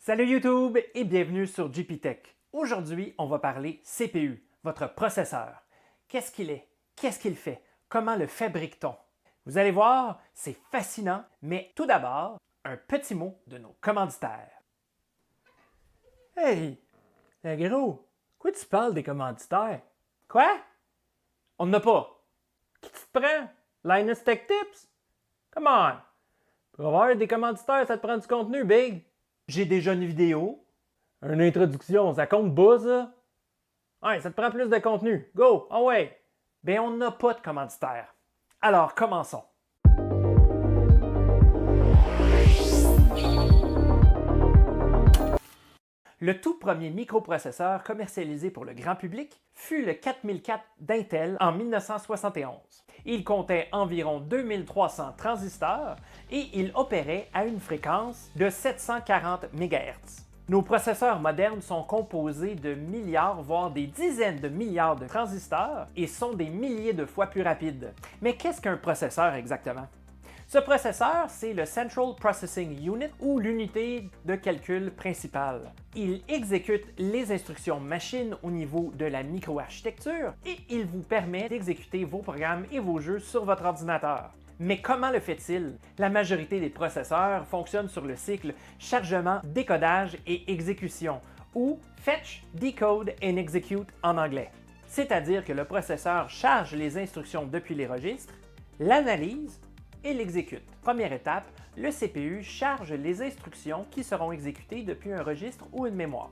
Salut YouTube et bienvenue sur GPTech. Aujourd'hui, on va parler CPU, votre processeur. Qu'est-ce qu'il est? Qu'est-ce qu'il fait? Comment le fabrique-t-on? Vous allez voir, c'est fascinant, mais tout d'abord, un petit mot de nos commanditaires. Hey, gros, quoi tu parles des commanditaires? Quoi? On n'en a pas. Qui tu te prends? Linus Tech Tips? Come on! Pour avoir des commanditaires, ça te prend du contenu, big! J'ai déjà une vidéo. Une introduction, ça compte pas, ça? Ouais, ça te prend plus de contenu. Go! Ah ouais! Ben, on n'a pas de commanditaire. Alors, commençons. Le tout premier microprocesseur commercialisé pour le grand public fut le 4004 d'Intel en 1971. Il comptait environ 2300 transistors et il opérait à une fréquence de 740 MHz. Nos processeurs modernes sont composés de milliards, voire des dizaines de milliards de transistors et sont des milliers de fois plus rapides. Mais qu'est-ce qu'un processeur exactement? Ce processeur, c'est le Central Processing Unit ou l'unité de calcul principale. Il exécute les instructions machines au niveau de la microarchitecture et il vous permet d'exécuter vos programmes et vos jeux sur votre ordinateur. Mais comment le fait-il? La majorité des processeurs fonctionnent sur le cycle chargement, décodage et exécution, ou Fetch, Decode and Execute en anglais. C'est-à-dire que le processeur charge les instructions depuis les registres, l'analyse et l'exécute. Première étape, le CPU charge les instructions qui seront exécutées depuis un registre ou une mémoire.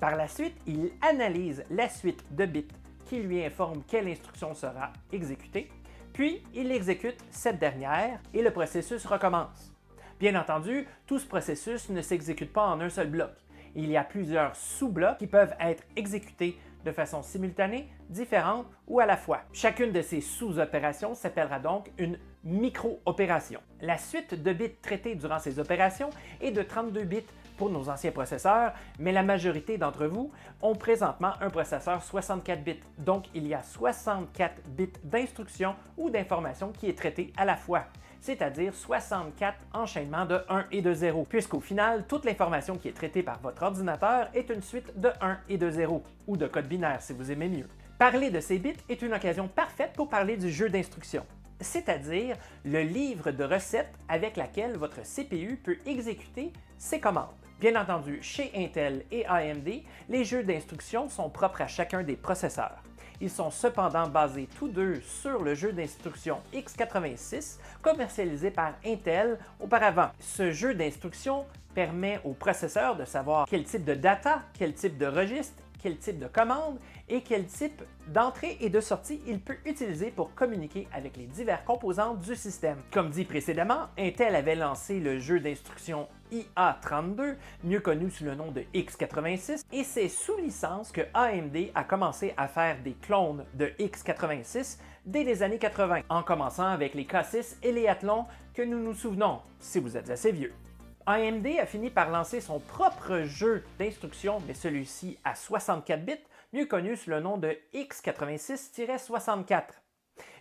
Par la suite, il analyse la suite de bits qui lui informe quelle instruction sera exécutée, puis il exécute cette dernière et le processus recommence. Bien entendu, tout ce processus ne s'exécute pas en un seul bloc. Il y a plusieurs sous-blocs qui peuvent être exécutés de façon simultanée, différente ou à la fois. Chacune de ces sous-opérations s'appellera donc une micro-opération. La suite de bits traités durant ces opérations est de 32 bits pour nos anciens processeurs, mais la majorité d'entre vous ont présentement un processeur 64 bits. Donc, il y a 64 bits d'instruction ou d'information qui est traité à la fois, c'est-à-dire 64 enchaînements de 1 et de 0, puisqu'au final, toute l'information qui est traitée par votre ordinateur est une suite de 1 et de 0, ou de code binaire si vous aimez mieux. Parler de ces bits est une occasion parfaite pour parler du jeu d'instructions, c'est-à-dire le livre de recettes avec laquelle votre CPU peut exécuter ses commandes. Bien entendu, chez Intel et AMD, les jeux d'instructions sont propres à chacun des processeurs. Ils sont cependant basés tous deux sur le jeu d'instructions x86 commercialisé par Intel auparavant. Ce jeu d'instructions permet au processeur de savoir quel type de data, quel type de registre, quel type de commande et quel type d'entrée et de sortie il peut utiliser pour communiquer avec les diverses composantes du système. Comme dit précédemment, Intel avait lancé le jeu d'instructions IA32, mieux connu sous le nom de x86, et c'est sous licence que AMD a commencé à faire des clones de x86 dès les années 80, en commençant avec les K6 et les Athlon que nous nous souvenons, si vous êtes assez vieux. AMD a fini par lancer son propre jeu d'instructions, mais celui-ci à 64 bits, mieux connu sous le nom de x86-64.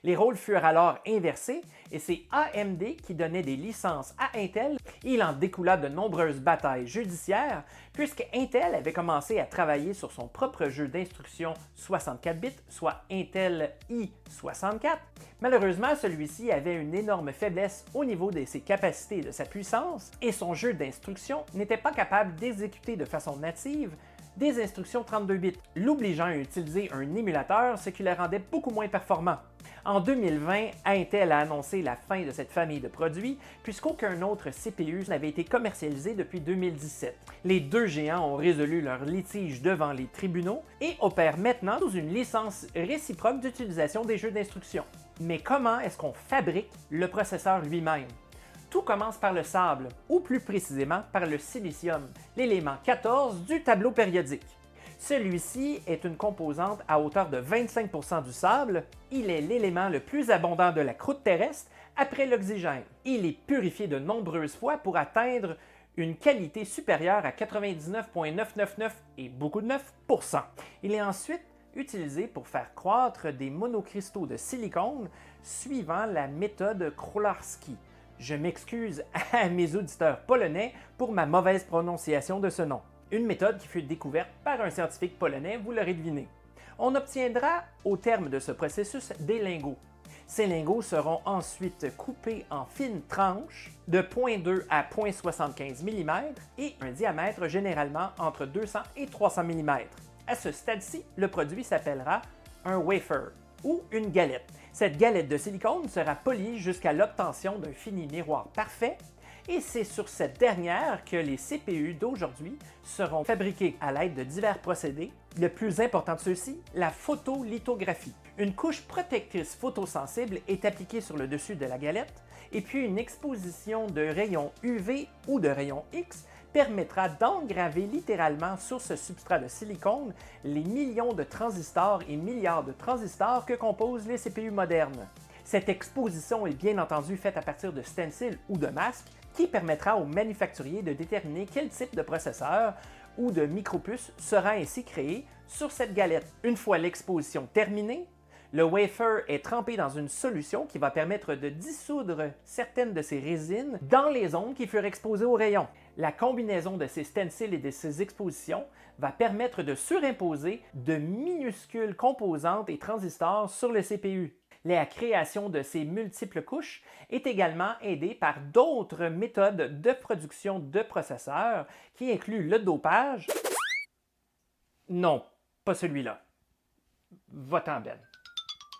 Les rôles furent alors inversés et c'est AMD qui donnait des licences à Intel. Il en découla de nombreuses batailles judiciaires puisque Intel avait commencé à travailler sur son propre jeu d'instructions 64 bits, soit Intel i64. Malheureusement, celui-ci avait une énorme faiblesse au niveau de ses capacités et de sa puissance et son jeu d'instructions n'était pas capable d'exécuter de façon native des instructions 32 bits, l'obligeant à utiliser un émulateur, ce qui le rendait beaucoup moins performant. En 2020, Intel a annoncé la fin de cette famille de produits puisqu'aucun autre CPU n'avait été commercialisé depuis 2017. Les deux géants ont résolu leur litige devant les tribunaux et opèrent maintenant sous une licence réciproque d'utilisation des jeux d'instructions. Mais comment est-ce qu'on fabrique le processeur lui-même? Tout commence par le sable, ou plus précisément par le silicium, l'élément 14 du tableau périodique. Celui-ci est une composante à hauteur de 25% du sable. Il est l'élément le plus abondant de la croûte terrestre après l'oxygène. Il est purifié de nombreuses fois pour atteindre une qualité supérieure à 99,999 et beaucoup de 9%. Il est ensuite utilisé pour faire croître des monocristaux de silicone suivant la méthode Krolowski. Je m'excuse à mes auditeurs polonais pour ma mauvaise prononciation de ce nom. Une méthode qui fut découverte par un scientifique polonais, vous l'aurez deviné. On obtiendra au terme de ce processus des lingots. Ces lingots seront ensuite coupés en fines tranches de 0,2 à 0,75 mm et un diamètre généralement entre 200 et 300 mm. À ce stade-ci, le produit s'appellera un wafer ou une galette. Cette galette de silicone sera polie jusqu'à l'obtention d'un fini miroir parfait et c'est sur cette dernière que les CPU d'aujourd'hui seront fabriqués à l'aide de divers procédés. Le plus important de ceux-ci, la photolithographie. Une couche protectrice photosensible est appliquée sur le dessus de la galette et puis une exposition de rayons UV ou de rayons X permettra d'engraver littéralement sur ce substrat de silicone les millions de transistors et milliards de transistors que composent les CPU modernes. Cette exposition est bien entendu faite à partir de stencils ou de masques qui permettra aux manufacturiers de déterminer quel type de processeur ou de micropuce sera ainsi créé sur cette galette. Une fois l'exposition terminée, le wafer est trempé dans une solution qui va permettre de dissoudre certaines de ces résines dans les zones qui furent exposées aux rayons. La combinaison de ces stencils et de ces expositions va permettre de surimposer de minuscules composantes et transistors sur le CPU. La création de ces multiples couches est également aidée par d'autres méthodes de production de processeurs qui incluent le dopage. Non, pas celui-là. Va-t'en ben.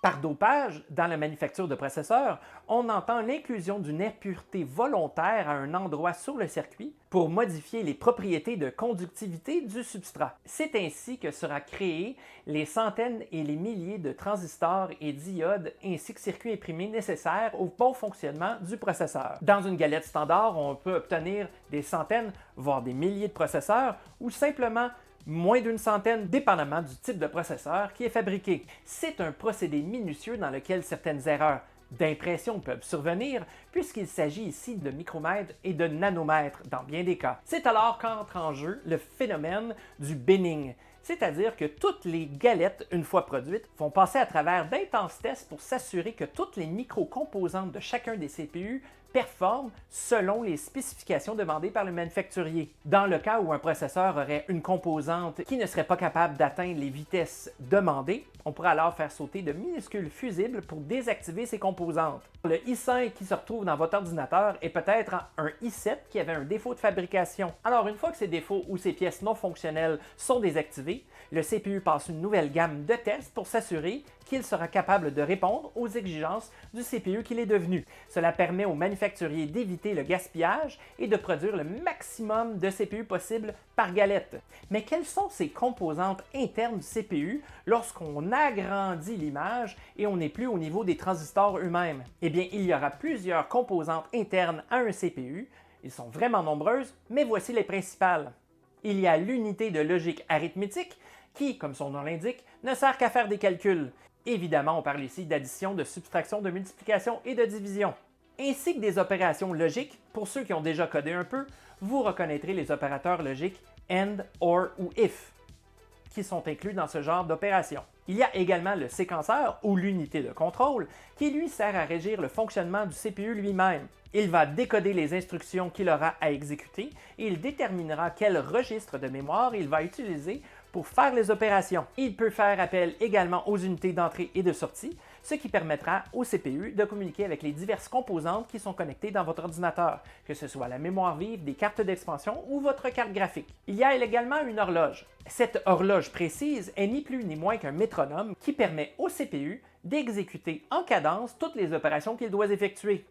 Par dopage, dans la manufacture de processeurs, on entend l'inclusion d'une impureté volontaire à un endroit sur le circuit pour modifier les propriétés de conductivité du substrat. C'est ainsi que sera créé les centaines et les milliers de transistors et diodes ainsi que circuits imprimés nécessaires au bon fonctionnement du processeur. Dans une galette standard, on peut obtenir des centaines, voire des milliers de processeurs ou simplement moins d'une centaine, dépendamment du type de processeur qui est fabriqué. C'est un procédé minutieux dans lequel certaines erreurs d'impression peuvent survenir, puisqu'il s'agit ici de micromètres et de nanomètres dans bien des cas. C'est alors qu'entre en jeu le phénomène du binning, c'est-à-dire que toutes les galettes, une fois produites, vont passer à travers d'intenses tests pour s'assurer que toutes les micro-composantes de chacun des CPU performent selon les spécifications demandées par le manufacturier. Dans le cas où un processeur aurait une composante qui ne serait pas capable d'atteindre les vitesses demandées, on pourrait alors faire sauter de minuscules fusibles pour désactiver ces composantes. Le i5 qui se retrouve dans votre ordinateur est peut-être un i7 qui avait un défaut de fabrication. Alors une fois que ces défauts ou ces pièces non fonctionnelles sont désactivées, le CPU passe une nouvelle gamme de tests pour s'assurer qu'il sera capable de répondre aux exigences du CPU qu'il est devenu. Cela permet aux manufacturiers d'éviter le gaspillage et de produire le maximum de CPU possible par galette. Mais quelles sont ces composantes internes du CPU lorsqu'on agrandit l'image et on n'est plus au niveau des transistors eux-mêmes? Eh bien, il y aura plusieurs composantes internes à un CPU. Ils sont vraiment nombreuses, mais voici les principales. Il y a l'unité de logique arithmétique qui, comme son nom l'indique, ne sert qu'à faire des calculs. Évidemment, on parle ici d'addition, de subtraction, de multiplication et de division. Ainsi que des opérations logiques, pour ceux qui ont déjà codé un peu, vous reconnaîtrez les opérateurs logiques AND, OR ou IF, qui sont inclus dans ce genre d'opération. Il y a également le séquenceur ou l'unité de contrôle, qui lui sert à régir le fonctionnement du CPU lui-même. Il va décoder les instructions qu'il aura à exécuter et il déterminera quel registre de mémoire il va utiliser pour faire les opérations. Il peut faire appel également aux unités d'entrée et de sortie, ce qui permettra au CPU de communiquer avec les diverses composantes qui sont connectées dans votre ordinateur, que ce soit la mémoire vive, des cartes d'expansion ou votre carte graphique. Il y a également une horloge. Cette horloge précise est ni plus ni moins qu'un métronome qui permet au CPU d'exécuter en cadence toutes les opérations qu'il doit effectuer.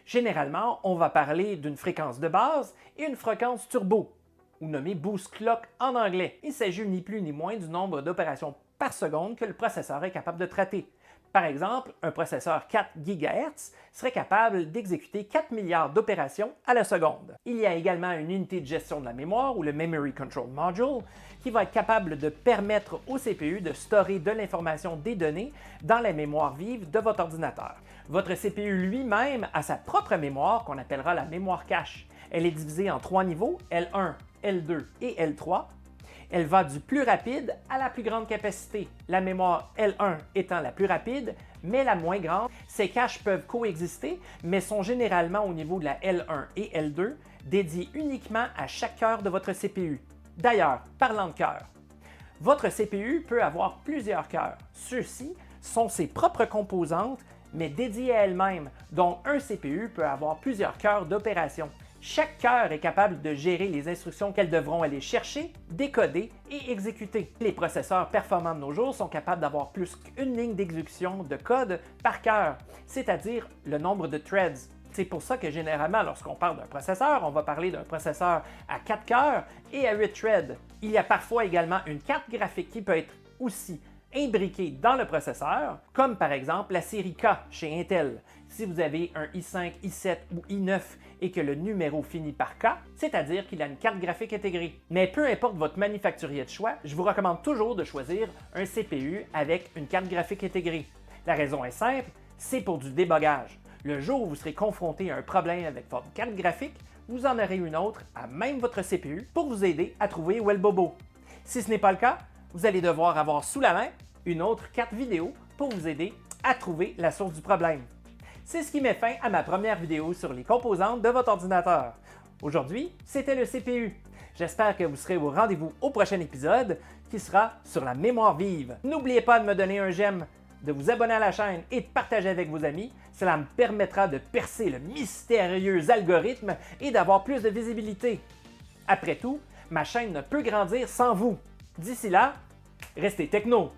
Généralement, on va parler d'une fréquence de base et une fréquence turbo, ou nommée boost clock en anglais. Il s'agit ni plus ni moins du nombre d'opérations par seconde que le processeur est capable de traiter. Par exemple, un processeur 4 GHz serait capable d'exécuter 4 milliards d'opérations à la seconde. Il y a également une unité de gestion de la mémoire, ou le Memory Control Module, qui va être capable de permettre au CPU de stocker de l'information des données dans la mémoire vive de votre ordinateur. Votre CPU lui-même a sa propre mémoire qu'on appellera la mémoire cache. Elle est divisée en 3 niveaux, L1, L2 et L3. Elle va du plus rapide à la plus grande capacité, la mémoire L1 étant la plus rapide, mais la moins grande. Ces caches peuvent coexister, mais sont généralement au niveau de la L1 et L2, dédiées uniquement à chaque cœur de votre CPU. D'ailleurs, parlant de cœur, votre CPU peut avoir plusieurs cœurs. Ceux-ci sont ses propres composantes, mais dédiées à elles-mêmes, dont un CPU peut avoir plusieurs cœurs d'opération. Chaque cœur est capable de gérer les instructions qu'elles devront aller chercher, décoder et exécuter. Les processeurs performants de nos jours sont capables d'avoir plus qu'une ligne d'exécution de code par cœur, c'est-à-dire le nombre de threads. C'est pour ça que généralement, lorsqu'on parle d'un processeur, on va parler d'un processeur à 4 cœurs et à 8 threads. Il y a parfois également une carte graphique qui peut être aussi imbriquée dans le processeur, comme par exemple la série K chez Intel. Si vous avez un i5, i7 ou i9 et que le numéro finit par K, c'est-à-dire qu'il a une carte graphique intégrée. Mais peu importe votre manufacturier de choix, je vous recommande toujours de choisir un CPU avec une carte graphique intégrée. La raison est simple, c'est pour du débogage. Le jour où vous serez confronté à un problème avec votre carte graphique, vous en aurez une autre à même votre CPU pour vous aider à trouver où est le bobo. Si ce n'est pas le cas, vous allez devoir avoir sous la main une autre carte vidéo pour vous aider à trouver la source du problème. C'est ce qui met fin à ma première vidéo sur les composantes de votre ordinateur. Aujourd'hui, c'était le CPU. J'espère que vous serez au rendez-vous au prochain épisode qui sera sur la mémoire vive. N'oubliez pas de me donner un j'aime, de vous abonner à la chaîne et de partager avec vos amis. Cela me permettra de percer le mystérieux algorithme et d'avoir plus de visibilité. Après tout, ma chaîne ne peut grandir sans vous. D'ici là, restez techno!